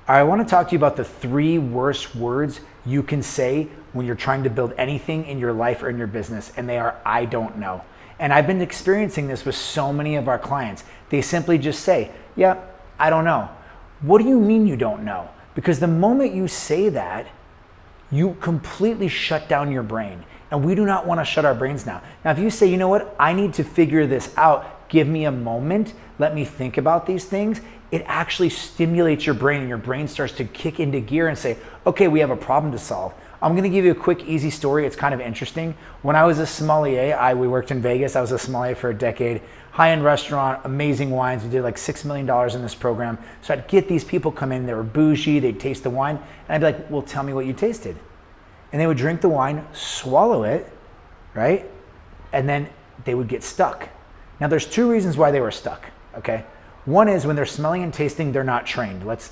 I want to talk to you about the 3 worst words you can say when you're trying to build anything in your life or in your business, and they are, I don't know. And I've been experiencing this with so many of our clients. They simply just say, yeah, I don't know. What do you mean you don't know? Because the moment you say that, you completely shut down your brain. And we do not want to shut our brains down. Now, if you say, you know what, I need to figure this out, give me a moment, let me think about these things, it actually stimulates your brain, and your brain starts to kick into gear and say, okay, we have a problem to solve. I'm gonna give you a quick, easy story. It's kind of interesting. When I was a sommelier, we worked in Vegas. I was a sommelier for a decade. High-end restaurant, amazing wines. We did like $6 million in this program. So I'd get these people come in, they were bougie, they'd taste the wine, and I'd be like, well, tell me what you tasted. And they would drink the wine, swallow it, right? And then they would get stuck. Now there's 2 reasons why they were stuck, okay? One is when they're smelling and tasting, they're not trained. Let's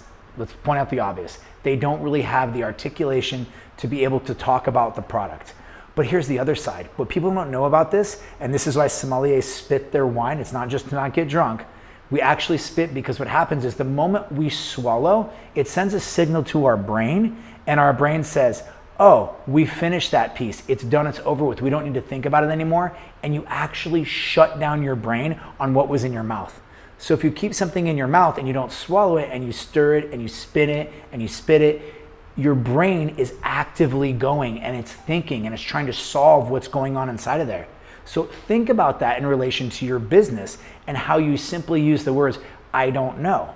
point out the obvious. They don't really have the articulation to be able to talk about the product. But here's the other side. What people don't know about this, and this is why sommeliers spit their wine, it's not just to not get drunk. We actually spit because what happens is the moment we swallow, it sends a signal to our brain, and our brain says, oh, we finished that piece. It's done, it's over with. We don't need to think about it anymore. And you actually shut down your brain on what was in your mouth. So if you keep something in your mouth and you don't swallow it and you stir it and you spin it and you spit it, your brain is actively going and it's thinking and it's trying to solve what's going on inside of there. So think about that in relation to your business and how you simply use the words, I don't know.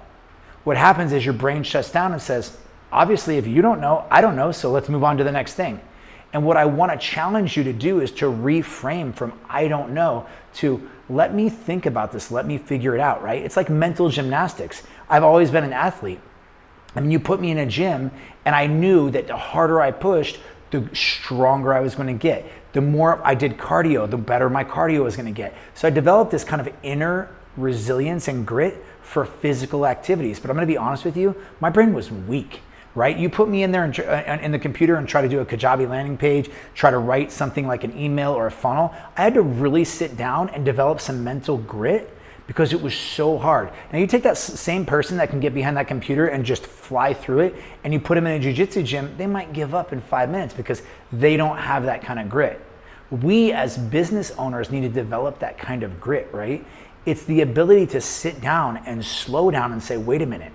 What happens is your brain shuts down and says, obviously, if you don't know, I don't know, so let's move on to the next thing. And what I want to challenge you to do is to reframe from I don't know to let me think about this, let me figure it out, right? It's like mental gymnastics. I've always been an athlete. I mean, you put me in a gym and I knew that the harder I pushed, the stronger I was going to get. The more I did cardio, the better my cardio was going to get. So I developed this kind of inner resilience and grit for physical activities. But I'm going to be honest with you, my brain was weak. Right? You put me in there and in the computer and try to do a Kajabi landing page, try to write something like an email or a funnel. I had to really sit down and develop some mental grit because it was so hard. Now you take that same person that can get behind that computer and just fly through it and you put them in a jiu-jitsu gym, they might give up in 5 minutes because they don't have that kind of grit. We as business owners need to develop that kind of grit, right? It's the ability to sit down and slow down and say, wait a minute.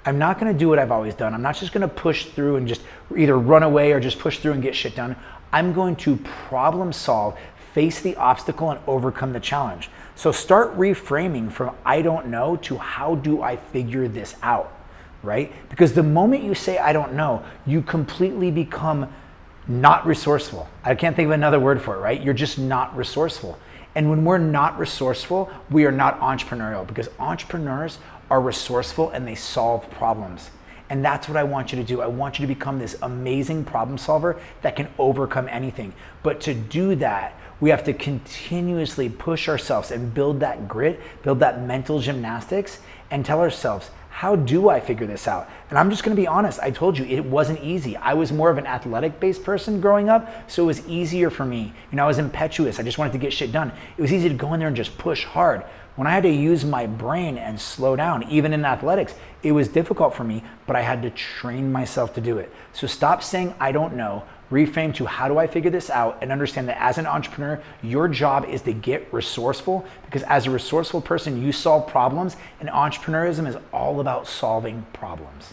I'm not going to do what I've always done. I'm not just going to push through and just either run away or just push through and get shit done. I'm going to problem solve, face the obstacle, and overcome the challenge. So start reframing from I don't know to how do I figure this out, right? Because the moment you say I don't know, you completely become not resourceful. I can't think of another word for it, right? You're just not resourceful. And when we're not resourceful, we are not entrepreneurial because entrepreneurs are resourceful and they solve problems. And that's what I want you to do. I want you to become this amazing problem solver that can overcome anything. But to do that, we have to continuously push ourselves and build that grit, build that mental gymnastics, and tell ourselves, how do I figure this out? And I'm just gonna be honest, I told you it wasn't easy. I was more of an athletic-based person growing up, so it was easier for me. You know, I was impetuous, I just wanted to get shit done. It was easy to go in there and just push hard. When I had to use my brain and slow down, even in athletics, it was difficult for me, but I had to train myself to do it. So stop saying, I don't know, reframe to how do I figure this out, and understand that as an entrepreneur, your job is to get resourceful, because as a resourceful person, you solve problems, and entrepreneurism is all about solving problems.